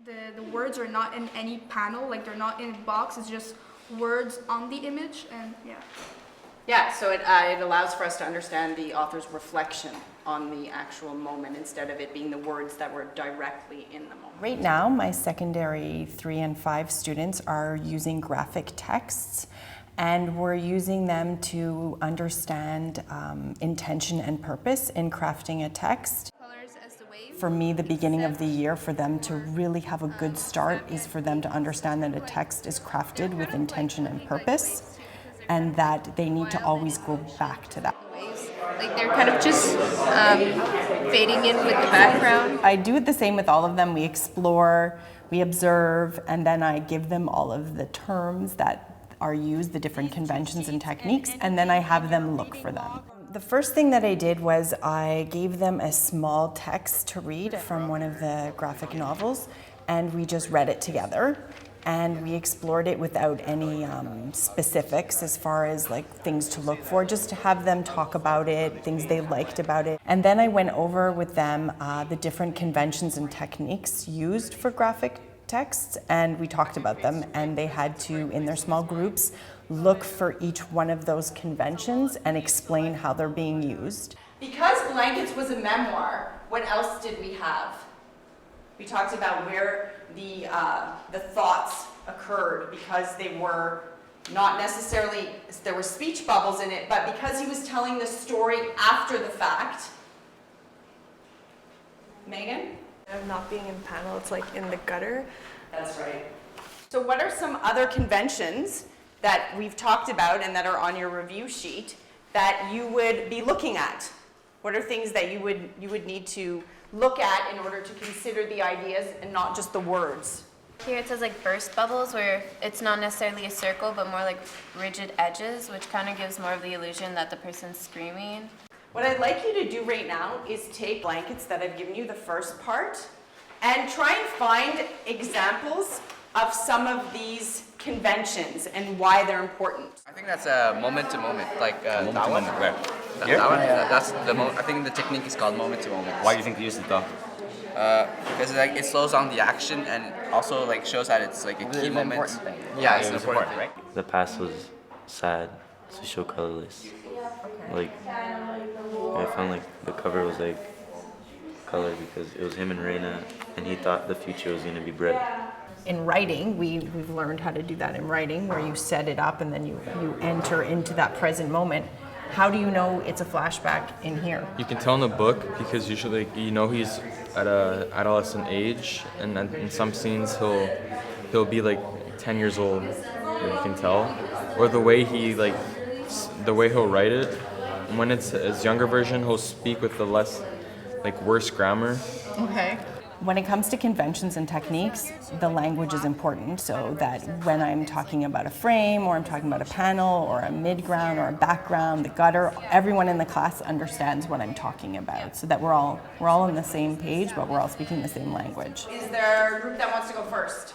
The words are not in any panel, like they're not in a box, it's just words on the image, and yeah. Yeah, so it allows for us to understand the author's reflection on the actual moment instead of it being the words that were directly in the moment. Right now, my secondary 3 and 5 students are using graphic texts, and we're using them to understand intention and purpose in crafting a text. For me, the beginning of the year, for them to really have a good start, is for them to understand that a text is crafted with intention and purpose, and that they need to always go back to that. Like they're kind of just fading in with the background. I do it the same with all of them. We explore, we observe, and then I give them all of the terms that are used, the different conventions and techniques, and then I have them look for them. The first thing that I did was I gave them a small text to read from one of the graphic novels, and we just read it together. And we explored it without any specifics as far as like things to look for, just to have them talk about it, things they liked about it. And then I went over with them the different conventions and techniques used for graphic texts, and we talked about them, and they had to, in their small groups, look for each one of those conventions and explain how they're being used. Because Blankets was a memoir, what else did we have? We talked about where the thoughts occurred, because they were not necessarily, there were speech bubbles in it, but because he was telling the story after the fact. Megan? Of not being in panel, it's like in the gutter. That's right. So what are some other conventions that we've talked about and that are on your review sheet that you would be looking at? What are things that you would need to look at in order to consider the ideas and not just the words? Here it says like burst bubbles, where it's not necessarily a circle but more like rigid edges, which kind of gives more of the illusion that the person's screaming. What I'd like you to do right now is take Blankets that I've given you, the first part, and try and find examples of some of these conventions and why they're important. I think that's a moment to moment, like that one. Where? That one. That's the I think the technique is called moment to moment. Why do you think you use it though? Because like it slows down the action and also like shows that it's like a key moment. Thing. Yeah, it's an important thing. right? The past was sad, to show colorless. Like, I found like the cover was like color because it was him and Reina, and he thought the future was going to be bright. In writing, we've learned how to do that in writing, where you set it up and then you enter into that present moment. How do you know it's a flashback in here? You can tell in the book because usually you know he's at a adolescent age, and then in some scenes he'll be like 10 years old, you can tell, or the way he'll write it. And when it's his younger version, he'll speak with the less worse grammar. Okay. When it comes to conventions and techniques, the language is important, so that when I'm talking about a frame, or I'm talking about a panel, or a midground, or a background, the gutter, everyone in the class understands what I'm talking about, so that we're all on the same page, but we're all speaking the same language. Is there a group that wants to go first?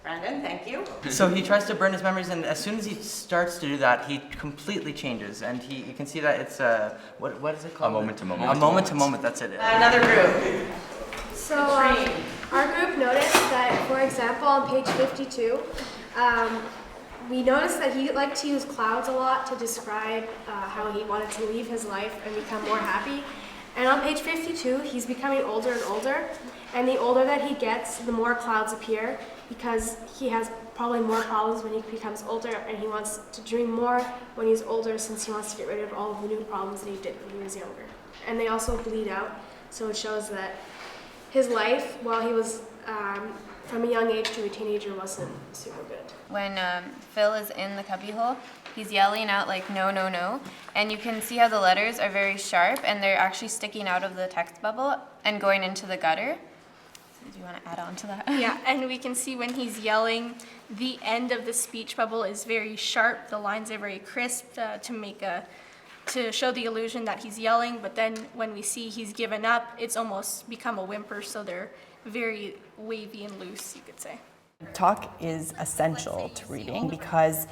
Brandon, thank you. So he tries to burn his memories, and as soon as he starts to do that, he completely changes, and you can see that it's what is it called? A moment to moment. A moment to moment. That's it. Another group. So our group noticed that, for example, on page 52, we noticed that he liked to use clouds a lot to describe how he wanted to leave his life and become more happy. And on page 52, he's becoming older and older, and the older that he gets, the more clouds appear, because he has probably more problems when he becomes older, and he wants to dream more when he's older, since he wants to get rid of all of the new problems that he did when he was younger. And they also bleed out, so it shows that his life, while he was from a young age to a teenager, wasn't super good. When Phil is in the cubbyhole, he's yelling out like no, no, no, and you can see how the letters are very sharp and they're actually sticking out of the text bubble and going into the gutter. So do you want to add on to that? Yeah, and we can see when he's yelling, the end of the speech bubble is very sharp. The lines are very crisp to show the illusion that he's yelling, but then when we see he's given up, it's almost become a whimper, so they're very wavy and loose, you could say. Talk is essential to reading because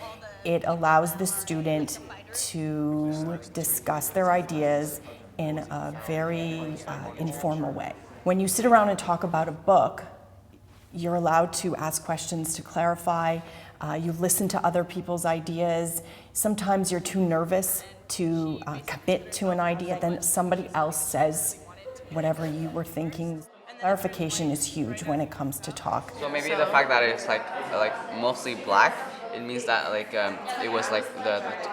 it allows the student to discuss their ideas in a very informal way. When you sit around and talk about a book, You're allowed to ask questions to clarify. You listen to other people's ideas. Sometimes you're too nervous to commit to an idea, then somebody else says whatever you were thinking. Clarification is huge when it comes to talk. So maybe the fact that it's like mostly black, it means that it was like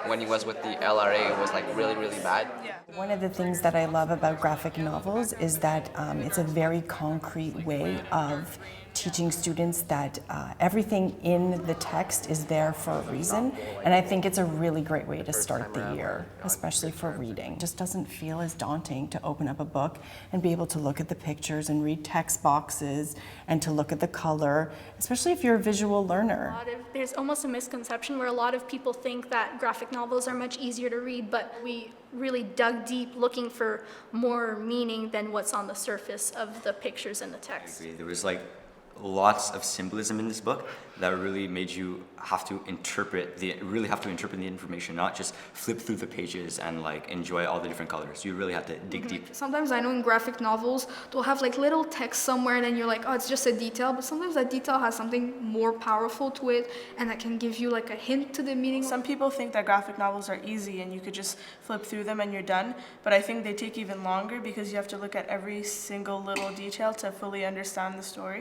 when he was with the LRA, it was like really bad. One of the things that I love about graphic novels is that it's a very concrete way of teaching students that everything in the text is there for a reason. And I think it's a really great way to start the year, especially for reading. It just doesn't feel as daunting to open up a book and be able to look at the pictures and read text boxes and to look at the color, especially if you're a visual learner. There's almost a misconception where a lot of people think that graphic novels are much easier to read, but we really dug deep looking for more meaning than what's on the surface of the pictures and the text. There was like lots of symbolism in this book that really made you have to interpret the information, not just flip through the pages and like enjoy all the different colors. You really have to dig deep. Sometimes I know in graphic novels they'll have like little text somewhere and then you're like, oh, it's just a detail, but sometimes that detail has something more powerful to it and that can give you like a hint to the meaning. Some people think that graphic novels are easy and you could just flip through them and you're done, but I think they take even longer because you have to look at every single little detail to fully understand the story.